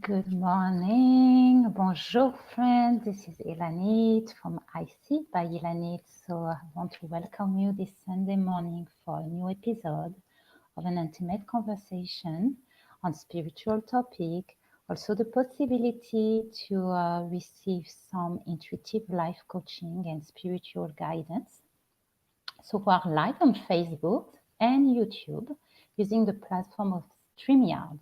Good morning. Bonjour friends. This is Ilanit from IC by Ilanit. So I want to welcome you this Sunday morning for a new episode of an intimate conversation on spiritual topic. Also the possibility to receive some intuitive life coaching and spiritual guidance. So we are live on Facebook and YouTube using the platform of StreamYard.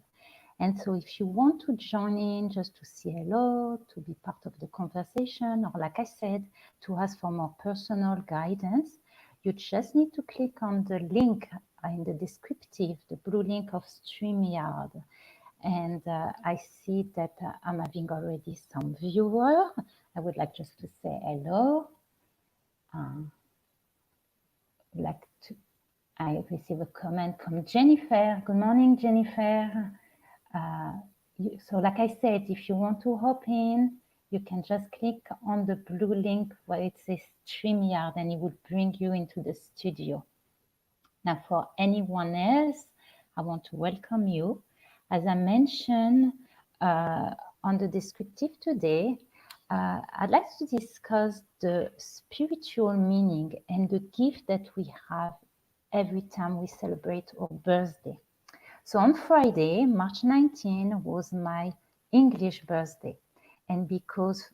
And so if you want to join in just to say hello, to be part of the conversation, or like I said, to ask for more personal guidance, you just need to click on the link in the descriptive, the blue link of StreamYard. And I see that I'm having already some viewer. I would like just to say hello. Like to, I receive a comment from Jennifer. Good morning, Jennifer. So like I said, if you want to hop in, you can just click on the blue link where it says StreamYard and it will bring you into the studio. Now for anyone else, I want to welcome you. As I mentioned on the descriptive today, I'd like to discuss the spiritual meaning and the gift that we have every time we celebrate our birthday. So on Friday, March 19, was my English birthday. And because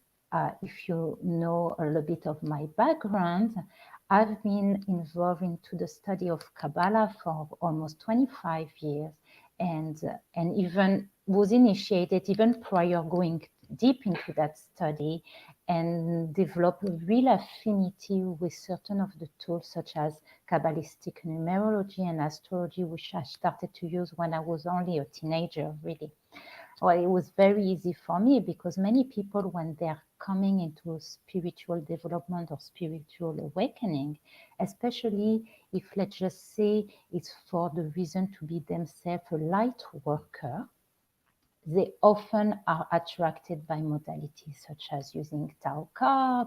if you know a little bit of my background, I've been involved into the study of Kabbalah for almost 25 years and even was initiated even prior going deep into that study and develop a real affinity with certain of the tools such as Kabbalistic numerology and astrology, which I started to use when I was only a teenager, really. Well, it was very easy for me because many people, when they're coming into spiritual development or spiritual awakening, especially if, let's just say, it's for the reason to be themselves a light worker, they often are attracted by modalities such as using tarot card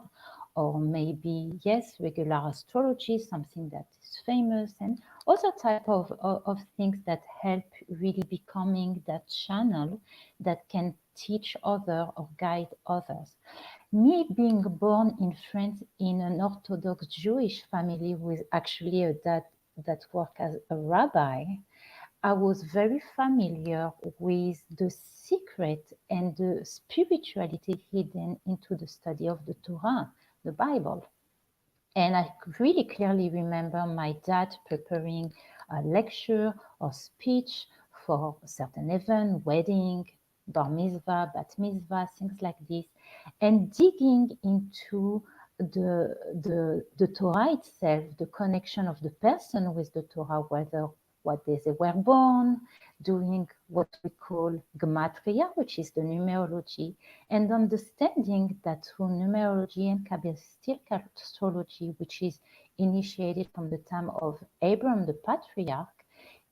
or maybe, yes, regular astrology, something that is famous, and other type of things that help really becoming that channel that can teach other or guide others. Me being born in France in an Orthodox Jewish family with actually a dad that worked as a rabbi, I was very familiar with the secret and the spirituality hidden into the study of the Torah, the Bible. And I really clearly remember my dad preparing a lecture or speech for a certain event, wedding, bar mitzvah, bat mitzvah, things like this, and digging into the Torah itself, the connection of the person with the Torah, whether what days they were born, doing what we call gematria, which is the numerology, and understanding that through numerology and Kabbalistic astrology, which is initiated from the time of Abraham, the patriarch,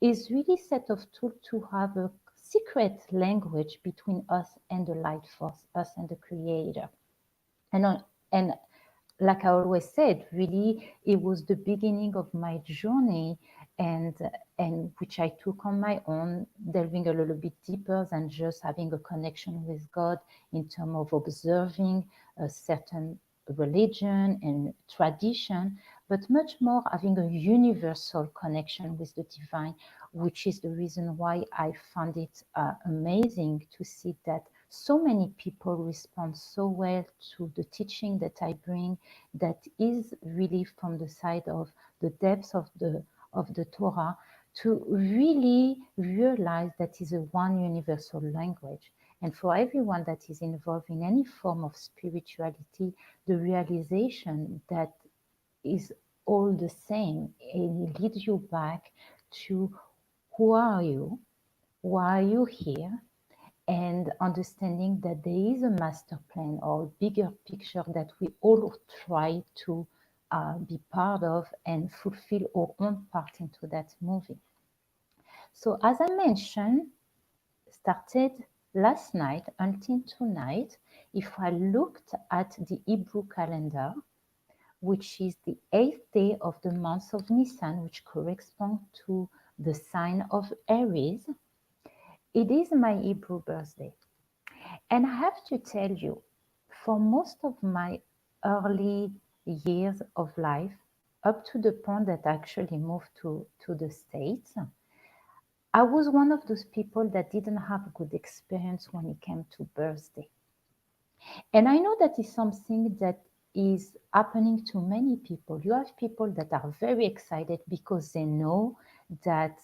is really set of tools to have a secret language between us and the light force, us and the creator. And like I always said, really, it was the beginning of my journey, and which I took on my own, delving a little bit deeper than just having a connection with God in terms of observing a certain religion and tradition, but much more having a universal connection with the divine, which is the reason why I found it amazing to see that so many people respond so well to the teaching that I bring, that is really from the side of the depths of the Torah, to really realize that is a one universal language. And for everyone that is involved in any form of spirituality, the realization that is all the same, it leads you back to who are you, why are you here, and understanding that there is a master plan or bigger picture that we all try to be part of and fulfill our own part into that movie. So as I mentioned, started last night until tonight, if I looked at the Hebrew calendar, which is the 8th day of the month of Nisan, which corresponds to the sign of Aries, it is my Hebrew birthday. And I have to tell you, for most of my early years of life, up to the point that I actually moved to the States, I was one of those people that didn't have good experience when it came to birthday. And I know that is something that is happening to many people. You have people that are very excited because they know that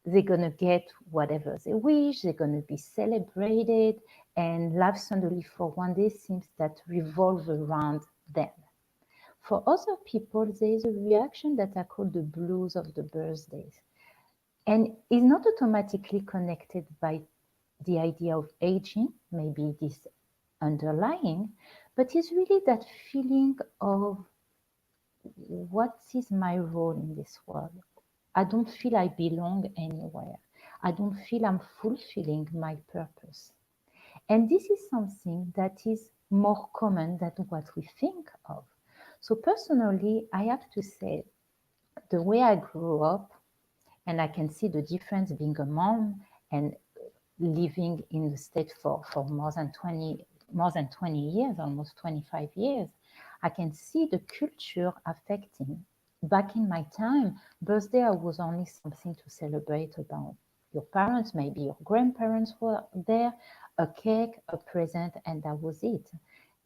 they're going to get whatever they wish, they're going to be celebrated, and life suddenly for one day seems that revolve around them. For other people, there is a reaction that I call the blues of the birthdays. And is not automatically connected by the idea of aging, maybe this underlying, but it's really that feeling of what is my role in this world? I don't feel I belong anywhere. I don't feel I'm fulfilling my purpose. And this is something that is more common than what we think of. So personally, I have to say, the way I grew up, and I can see the difference being a mom and living in the state for more than 20 years, almost 25 years, I can see the culture affecting. Back in my time, birthday was only something to celebrate about. Your parents, maybe your grandparents were there, a cake, a present, and that was it.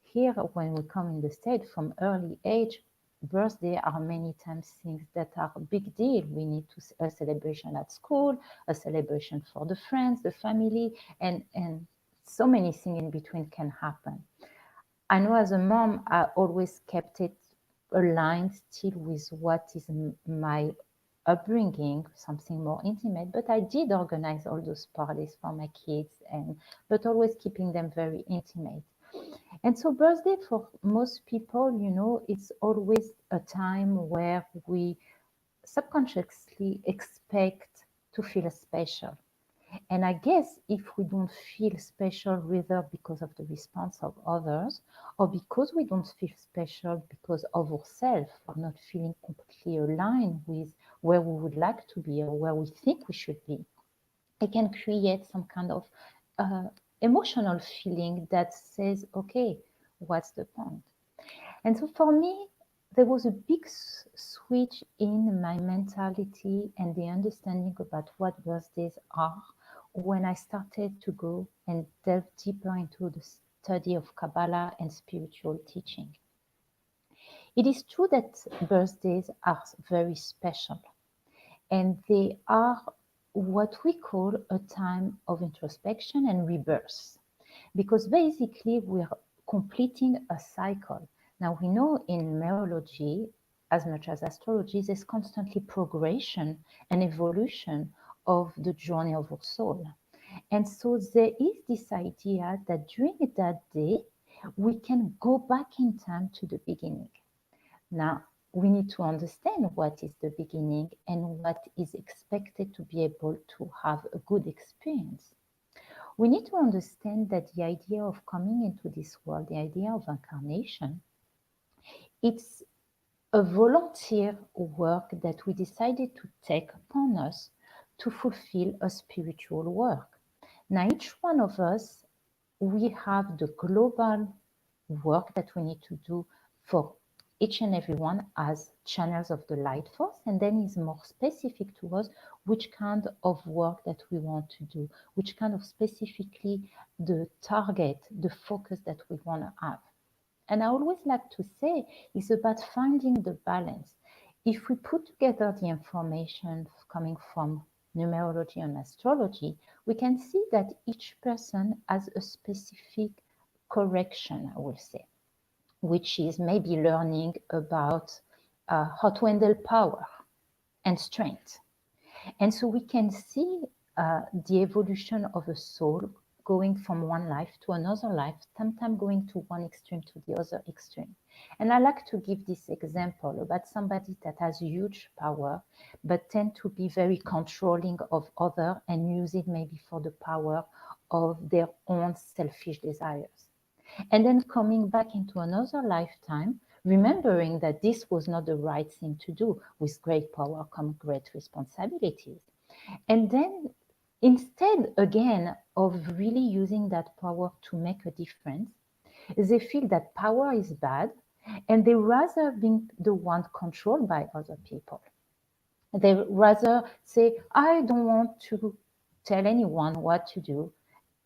Here, when we come in the state from early age, birthday are many times things that are a big deal. We need a celebration at school, a celebration for the friends, the family, and so many things in between can happen. I know as a mom, I always kept it aligned still with what is my upbringing, something more intimate, but I did organize all those parties for my kids, but always keeping them very intimate. And so birthday for most people, it's always a time where we subconsciously expect to feel special. And I guess if we don't feel special, whether because of the response of others or because we don't feel special because of ourselves, we're not feeling completely aligned with where we would like to be or where we think we should be, it can create some kind of emotional feeling that says, okay, what's the point? And so for me, there was a big switch in my mentality and the understanding about what birthdays are when I started to go and delve deeper into the study of Kabbalah and spiritual teaching. It is true that birthdays are very special, and they are what we call a time of introspection and rebirth, because basically we're completing a cycle. Now we know in numerology, as much as astrology, there's constantly progression and evolution of the journey of our soul. And so there is this idea that during that day, we can go back in time to the beginning. Now, we need to understand what is the beginning and what is expected to be able to have a good experience. We need to understand that the idea of coming into this world, the idea of incarnation, it's a volunteer work that we decided to take upon us to fulfill a spiritual work. Now, each one of us, we have the global work that we need to do for each and every one as channels of the light force, and then is more specific to us which kind of work that we want to do, which kind of specifically the target, the focus that we want to have. And I always like to say it's about finding the balance. If we put together the information coming from numerology and astrology, we can see that each person has a specific correction, I will say, which is maybe learning about how to handle power and strength. And so we can see the evolution of a soul going from one life to another life, sometimes going to one extreme to the other extreme. And I like to give this example about somebody that has huge power, but tend to be very controlling of others and use it maybe for the power of their own selfish desires. And then coming back into another lifetime, remembering that this was not the right thing to do. With great power come great responsibilities. And then instead, again, of really using that power to make a difference, they feel that power is bad and they rather being the one controlled by other people. They rather say, I don't want to tell anyone what to do.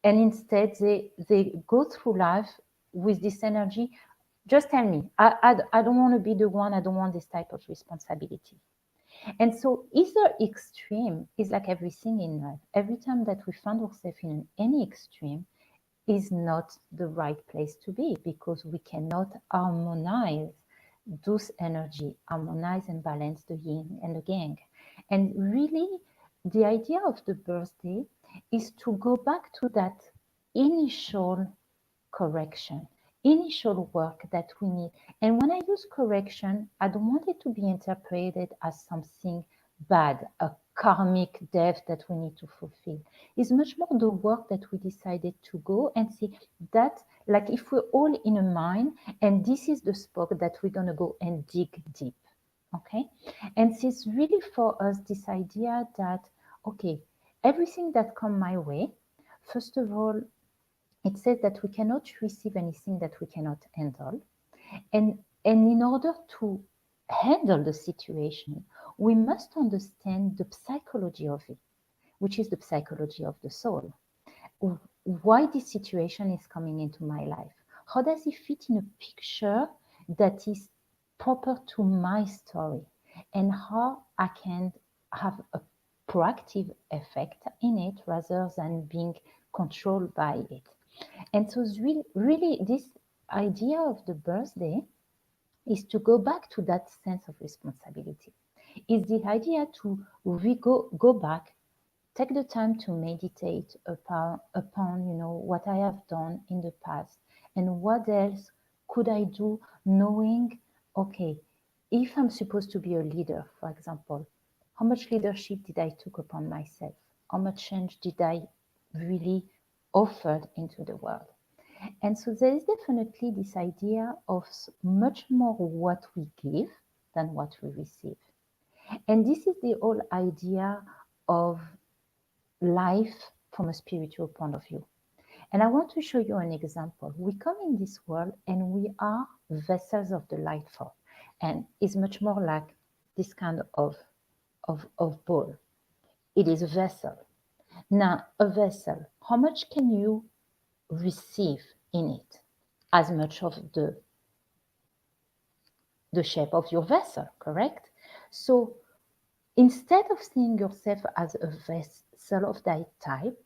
And instead, they go through life with this energy. Just tell me, I don't want to be the one, I don't want this type of responsibility. And so either extreme is like everything in life. Every time that we find ourselves in any extreme is not the right place to be, because we cannot harmonize those energy, harmonize and balance the yin and the yang. And really, the idea of the birthday is to go back to that initial correction, initial work that we need. And when I use correction, I don't want it to be interpreted as something bad, a karmic debt that we need to fulfill. It's much more the work that we decided to go and see that, like if we're all in a mine and this is the spot that we're going to go and dig deep. Okay. And it's really for us this idea that, okay, everything that come my way, first of all, it says that we cannot receive anything that we cannot handle. And, and in order to handle the situation, we must understand the psychology of it, which is the psychology of the soul. Why this situation is coming into my life? How does it fit in a picture that is proper to my story? And how I can have a proactive effect in it rather than being controlled by it. And so really this idea of the birthday is to go back to that sense of responsibility. Is the idea to go back, take the time to meditate upon what I have done in the past and what else could I do, knowing, okay, if I'm supposed to be a leader, for example, how much leadership did I took upon myself? How much change did I really offered into the world? And so there is definitely this idea of much more what we give than what we receive. And this is the whole idea of life from a spiritual point of view. And I want to show you an example. We come in this world and we are vessels of the light force. And it's much more like this kind of bowl. It is a vessel. Now, a vessel, how much can you receive in it? As much of the shape of your vessel, correct? So instead of seeing yourself as a vessel of that type,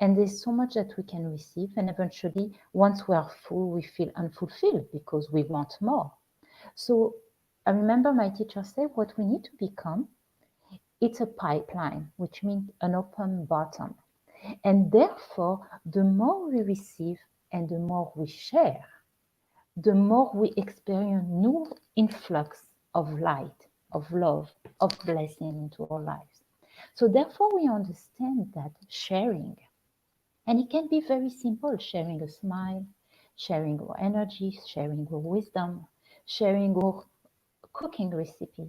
and there's so much that we can receive, and eventually, once we are full, we feel unfulfilled because we want more. So I remember my teacher said, what we need to become, it's a pipeline, which means an open bottom. And therefore, the more we receive and the more we share, the more we experience new influx of light, of love, of blessing into our lives. So therefore, we understand that sharing, and it can be very simple, sharing a smile, sharing our energy, sharing our wisdom, sharing our cooking recipe,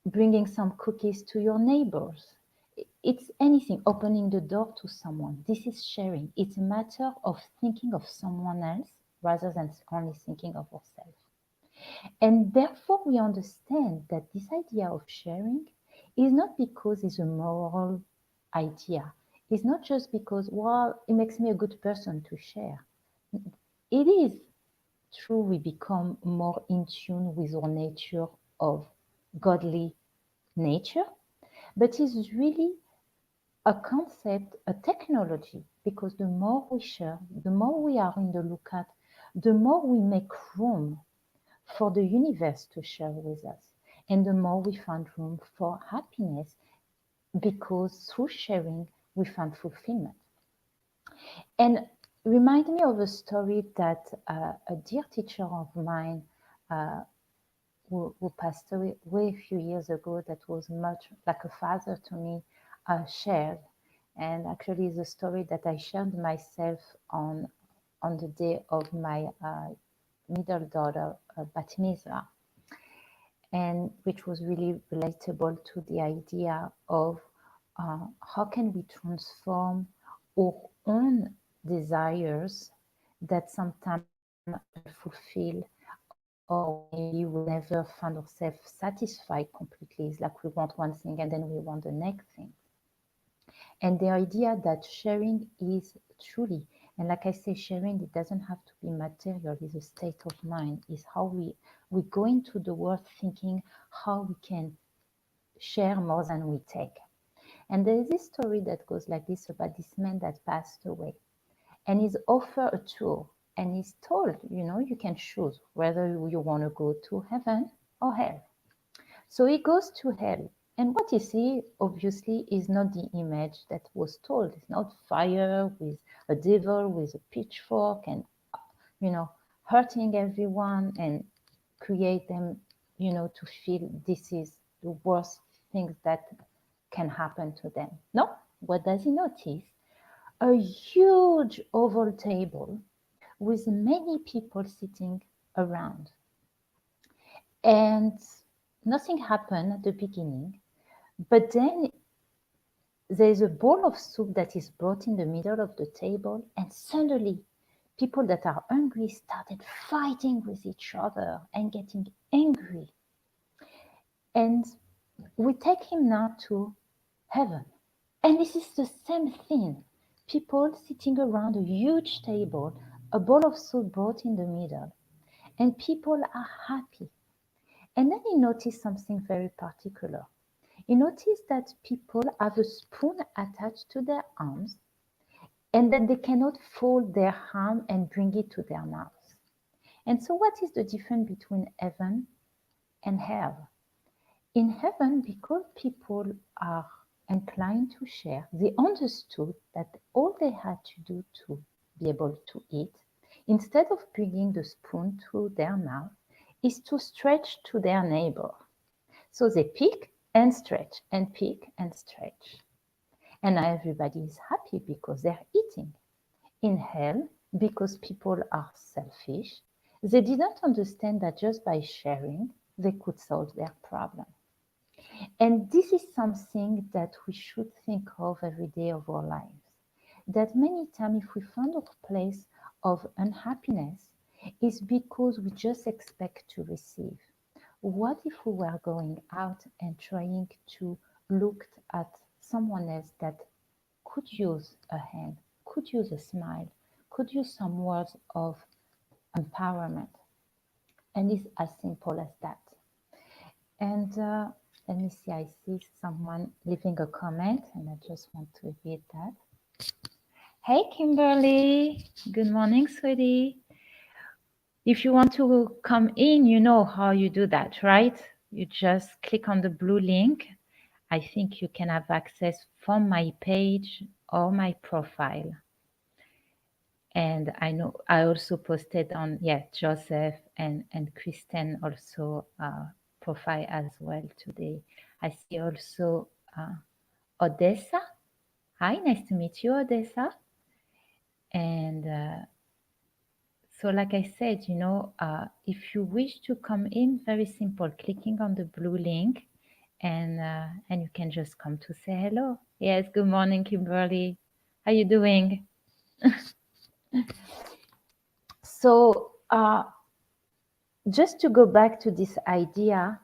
bringing some cookies to your neighbors. It's anything, opening the door to someone. This is sharing. It's a matter of thinking of someone else rather than only thinking of ourselves. And therefore, we understand that this idea of sharing is not because it's a moral idea. It's not just because, well, it makes me a good person to share. It is true we become more in tune with our nature of godly nature, but it's really a concept, a technology, because the more we share, the more we are in the lookout, the more we make room for the universe to share with us, and the more we find room for happiness, because through sharing we find fulfillment. And remind me of a story that a dear teacher of mine who passed away a few years ago, that was much like a father to me, shared. And actually, it's a story that I shared myself on the day of my middle daughter bat mitzvah, and which was really relatable to the idea of how can we transform our own desires that sometimes are fulfilled, or maybe we never find ourselves satisfied completely. It's like we want one thing and then we want the next thing. And the idea that sharing is truly, and like I say, sharing, it doesn't have to be material, it's a state of mind, is how we go into the world thinking how we can share more than we take. And there's this story that goes like this about this man that passed away. And he's offered a tour. And he's told, you can choose whether you want to go to heaven or hell. So he goes to hell. And what he sees, obviously, is not the image that was told. It's not fire with a devil with a pitchfork and, hurting everyone and create them, to feel this is the worst things that can happen to them. No, what does he notice? A huge oval table with many people sitting around. And nothing happened at the beginning, but then there's a bowl of soup that is brought in the middle of the table, and suddenly people that are hungry started fighting with each other and getting angry. And we take him now to heaven. And this is the same thing. People sitting around a huge table, a bowl of soup brought in the middle, and people are happy. And then he noticed something very particular. He noticed that people have a spoon attached to their arms and that they cannot fold their arm and bring it to their mouth. And so, what is the difference between heaven and hell? In heaven, because people are inclined to share, they understood that all they had to do to be able to eat, instead of bringing the spoon to their mouth, is to stretch to their neighbor. So they pick and stretch and pick and stretch. And now everybody is happy because they're eating. In hell, because people are selfish, they didn't understand that just by sharing, they could solve their problem. And this is something that we should think of every day of our lives. That many times, if we find a place of unhappiness, is because we just expect to receive. What if we were going out and trying to look at someone else that could use a hand, could use a smile, could use some words of empowerment? And it's as simple as that. And let me see, I see someone leaving a comment and I just want to read that. Hey, Kimberly. Good morning, sweetie. If you want to come in, you know how you do that, right? You just click on the blue link. I think you can have access from my page or my profile. And I know I also posted on, Joseph and Kristen also profile as well today. I see also Odessa. Hi, nice to meet you, Odessa. And so like I said, if you wish to come in, very simple, clicking on the blue link and you can just come to say hello. Yes, good morning, Kimberly. How you doing? So just to go back to this idea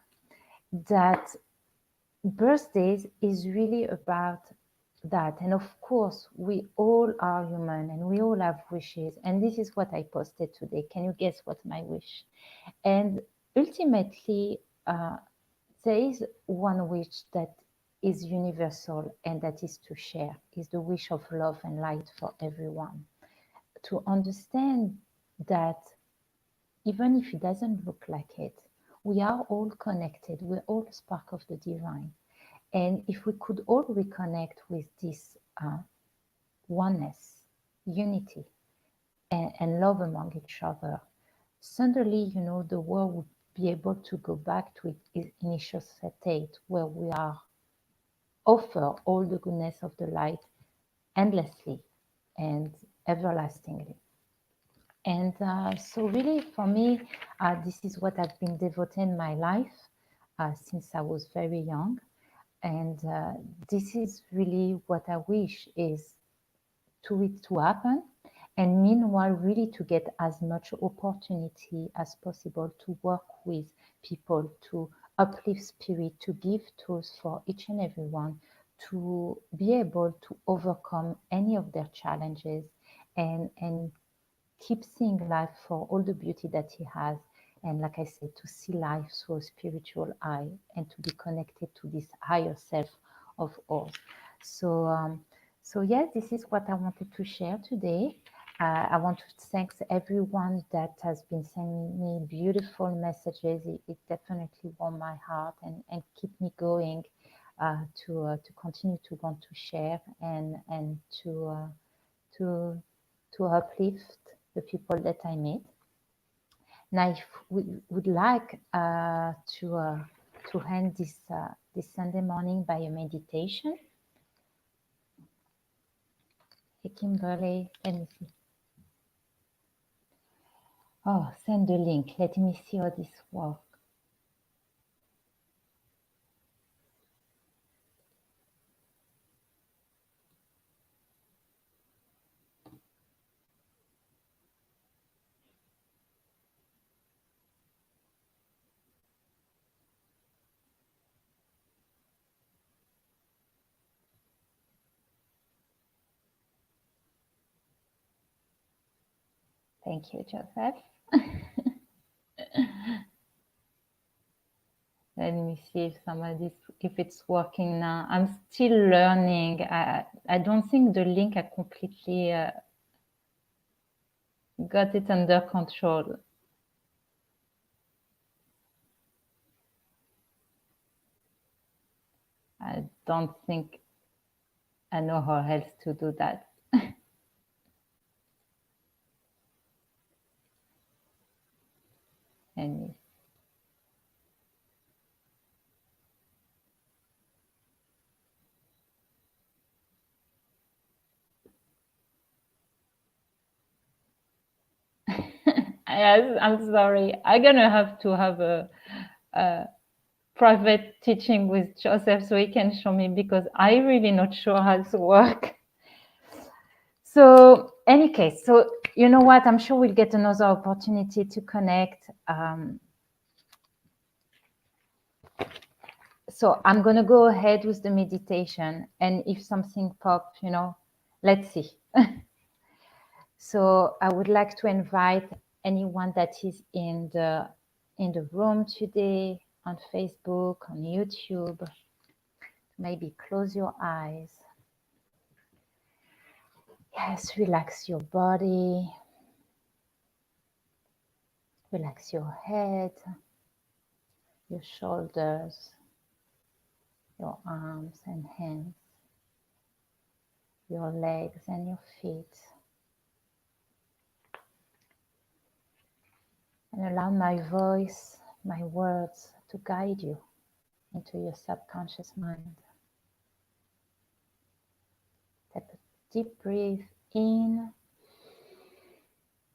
that birthdays is really about that. And of course, we all are human and we all have wishes. And this is what I posted today. Can you guess what my wish? And ultimately, there is one wish that is universal, and that is to share, is the wish of love and light for everyone. To understand that even if it doesn't look like it, we are all connected. We're all a spark of the divine. And if we could all reconnect with this oneness, unity, and love among each other, suddenly, the world would be able to go back to its initial state where we are offer all the goodness of the light endlessly and everlastingly. And so really for me, this is what I've been devoting my life since I was very young. And this is really what I wish is to it to happen. And meanwhile, really to get as much opportunity as possible to work with people, to uplift spirit, to give tools for each and every one, to be able to overcome any of their challenges and keep seeing life for all the beauty that he has. And like I said, to see life through a spiritual eye and to be connected to this higher self of all. So yes, this is what I wanted to share today. I want to thank everyone that has been sending me beautiful messages. It definitely warmed my heart and keep me going to continue to want to share and to uplift the people that I meet. Now, if we would like to end this Sunday morning by a meditation. Hey, Kimberly, let me see. Oh, send the link. Let me see how this works. Thank you, Joseph. Let me see if it's working now. I'm still learning. I don't think the link I completely got it under control. I don't think I know how else to do that. And yes, I'm sorry. I'm gonna have to have a private teaching with Joseph so he can show me because I'm really not sure how to work. So, any case, so you know what? I'm sure we'll get another opportunity to connect. So I'm gonna go ahead with the meditation, and if something pops, let's see. So I would like to invite anyone that is in the room today, on Facebook, on YouTube, maybe close your eyes. Yes, relax your body, relax your head, your shoulders, your arms and hands, your legs and your feet. And allow my voice, my words to guide you into your subconscious mind. Take a deep breath in,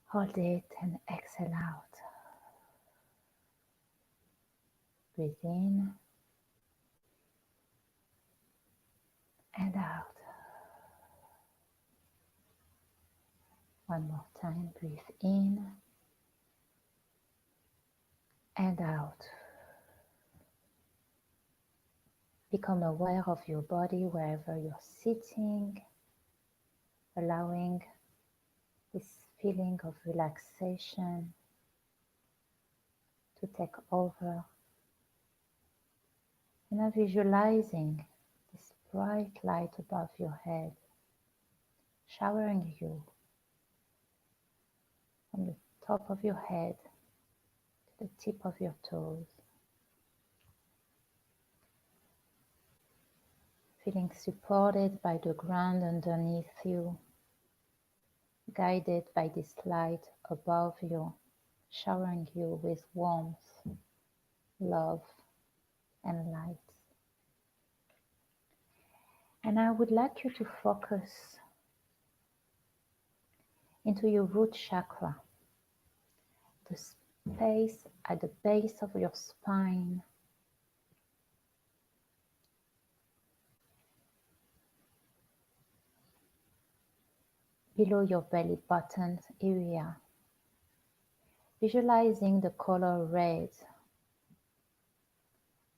hold it and exhale out. Breathe in and out. One more time, breathe in and out. Become aware of your body wherever you're sitting, allowing this feeling of relaxation to take over. And now visualizing this bright light above your head, showering you from the top of your head to the tip of your toes. Feeling supported by the ground underneath you, guided by this light above you, showering you with warmth, love, and light. And I would like you to focus into your root chakra, the space at the base of your spine, below your belly button area, visualizing the color red,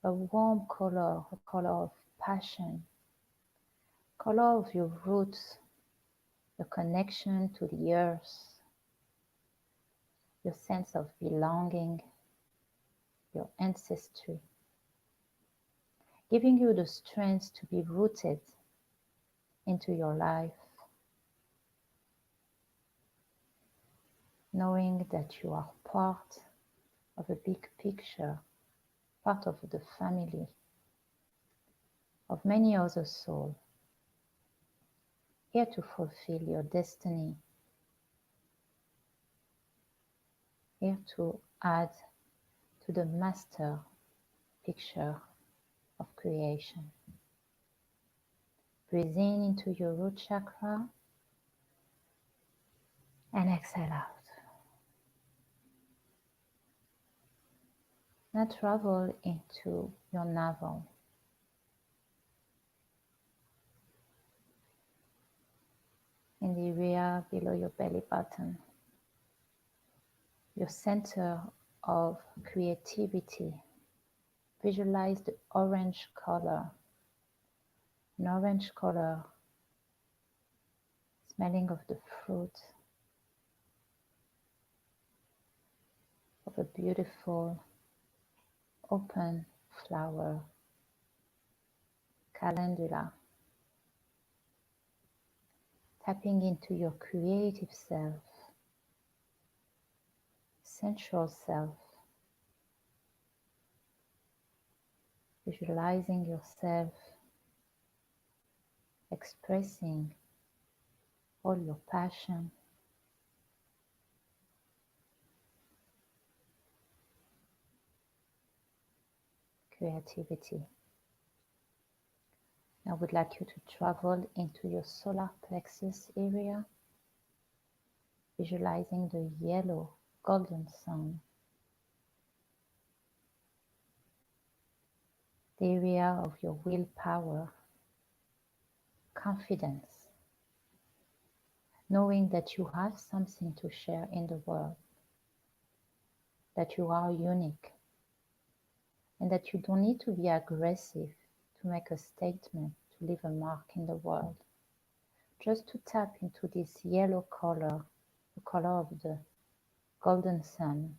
a warm color, a color of passion, color of your roots, your connection to the earth, your sense of belonging, your ancestry, giving you the strength to be rooted into your life, knowing that you are part of a big picture, part of the family of many other souls, here to fulfill your destiny, here to add to the master picture of creation. Breathe in into your root chakra and exhale out. Now travel into your navel. In the area below your belly button, your center of creativity. Visualize the orange color, an orange color smelling of the fruit of a beautiful open flower, calendula, tapping into your creative self, sensual self, visualizing yourself expressing all your passion, creativity. I would like you to travel into your solar plexus area, visualizing the yellow golden sun, the area of your willpower, confidence, knowing that you have something to share in the world, that you are unique, and that you don't need to be aggressive to make a statement, to leave a mark in the world. Just to tap into this yellow color, the color of the golden sun,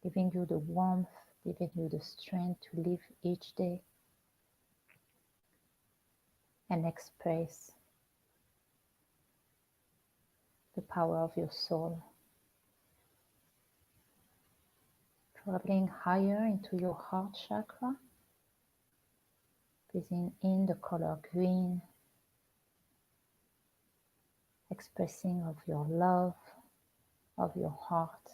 giving you the warmth, giving you the strength to live each day and express the power of your soul. Traveling higher into your heart chakra, breathing in the color green, expressing of your love, of your heart,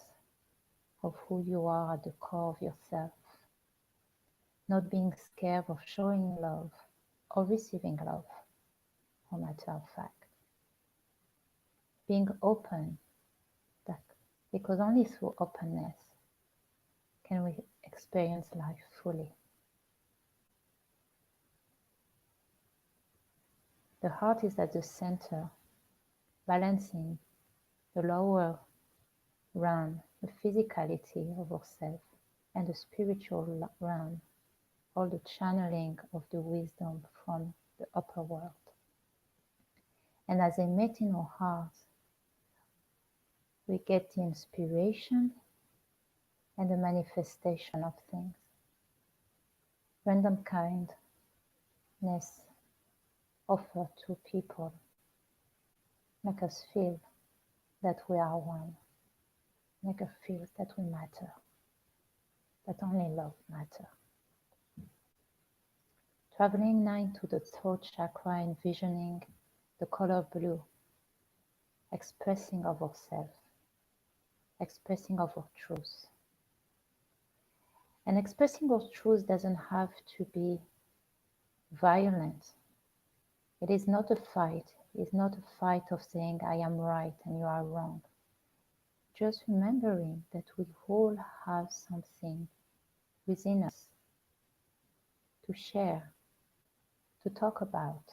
of who you are at the core of yourself. Not being scared of showing love or receiving love, for matter of fact. Being open, because only through openness can we experience life fully. The heart is at the center, balancing the lower realm, the physicality of ourselves, and the spiritual realm, all the channeling of the wisdom from the upper world. And as they meet in our hearts, we get the inspiration and the manifestation of things. Random kindness offered to people make us feel that we are one, make us feel that we matter, that only love matters. Traveling now into the throat chakra, envisioning the color blue, expressing of ourselves, expressing of our truth. And expressing our truth doesn't have to be violent. It is not a fight. It's not a fight of saying I am right and you are wrong. Just remembering that we all have something within us to share, to talk about.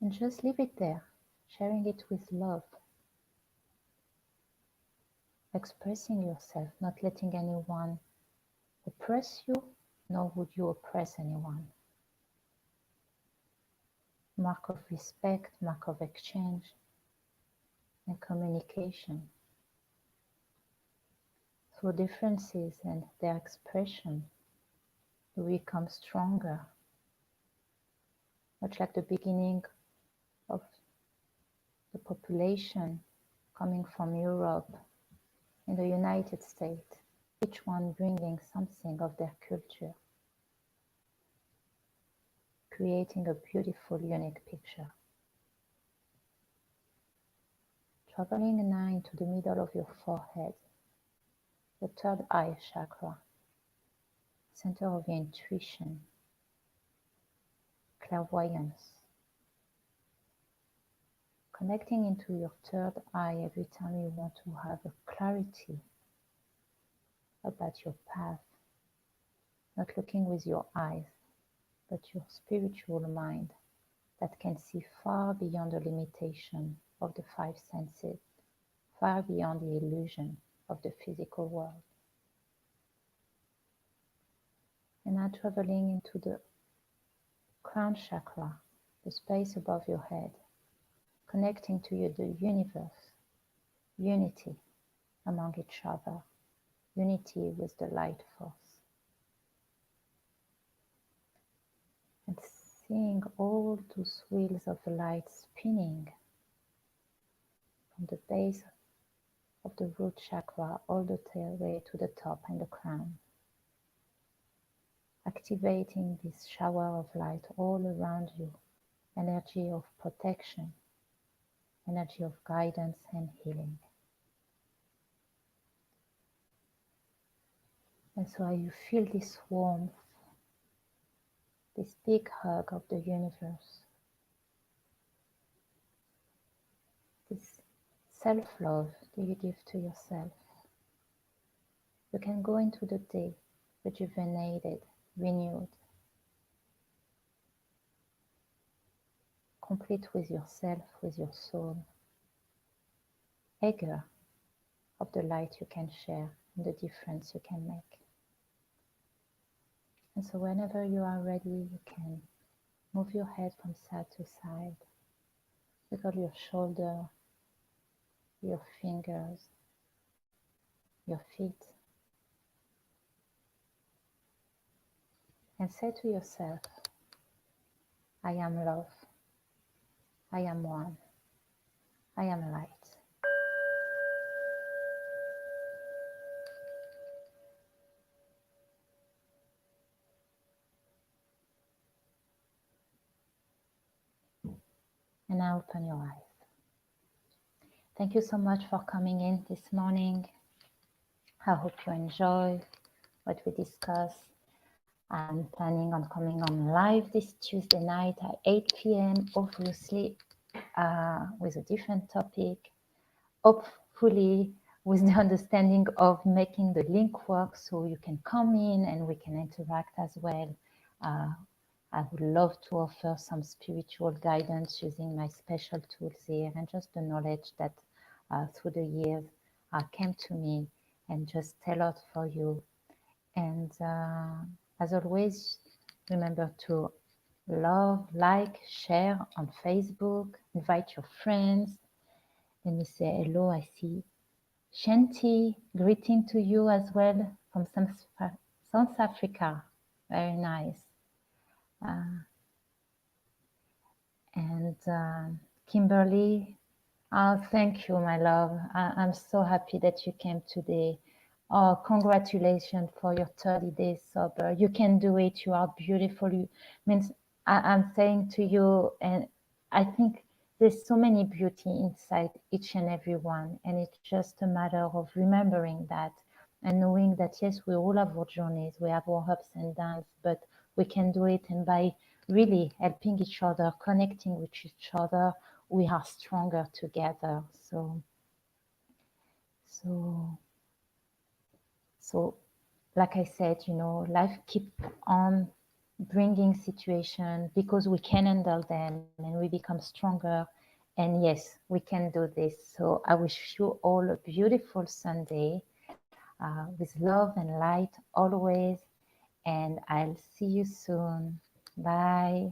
And just leave it there. sharing it with love, expressing yourself, not letting anyone oppress you, nor would you oppress anyone. Mark of respect, mark of exchange, and communication. Through differences and their expression, we become stronger. Much like the beginning of the population coming from Europe in the United States, each one bringing something of their culture, creating a beautiful, unique picture. Traveling a 9 to the middle of your forehead, the third eye chakra, center of your intuition, clairvoyance. Connecting into your third eye every time you want to have a clarity about your path, not looking with your eyes, but your spiritual mind that can see far beyond the limitation of the five senses, far beyond the illusion of the physical world. And now traveling into the crown chakra, the space above your head, connecting to you, the universe, unity among each other, unity with the light force. And seeing all those wheels of light spinning from the base of the root chakra all the way to the top and the crown, activating this shower of light all around you, energy of protection, energy of guidance and healing. And so you feel this warmth, this big hug of the universe, this self-love that you give to yourself. You can go into the day rejuvenated, renewed, complete with yourself, with your soul, eager of the light you can share and the difference you can make. And so whenever you are ready, you can move your head from side to side, wiggle your shoulder, your fingers, your feet, and say to yourself, I am love, I am one, I am light. And now open your eyes. Thank you so much for coming in this morning. I hope you enjoy what we discussed. I'm planning on coming on live this Tuesday night at 8 p.m. obviously with a different topic, hopefully with the understanding of making the link work so you can come in and we can interact as well. I would love to offer some spiritual guidance using my special tools here and just the knowledge that through the years came to me and just tailored for you. And as always, remember to love, like, share on Facebook, invite your friends. Let me say hello, I see Shanti, greeting to you as well from South Africa. Very nice. And Kimberly, thank you, my love. I'm so happy that you came today. Oh, congratulations for your 30 days sober. You can do it. You are beautiful. Means I'm saying to you, and I think there's so many beauty inside each and every one. And it's just a matter of remembering that and knowing that, yes, we all have our journeys. We have our ups and downs, but we can do it. And by really helping each other, connecting with each other, we are stronger together. So like I said, life keep on bringing situations because we can handle them and we become stronger And yes, we can do this. So I wish you all a beautiful Sunday with love and light always. And I'll see you soon. Bye.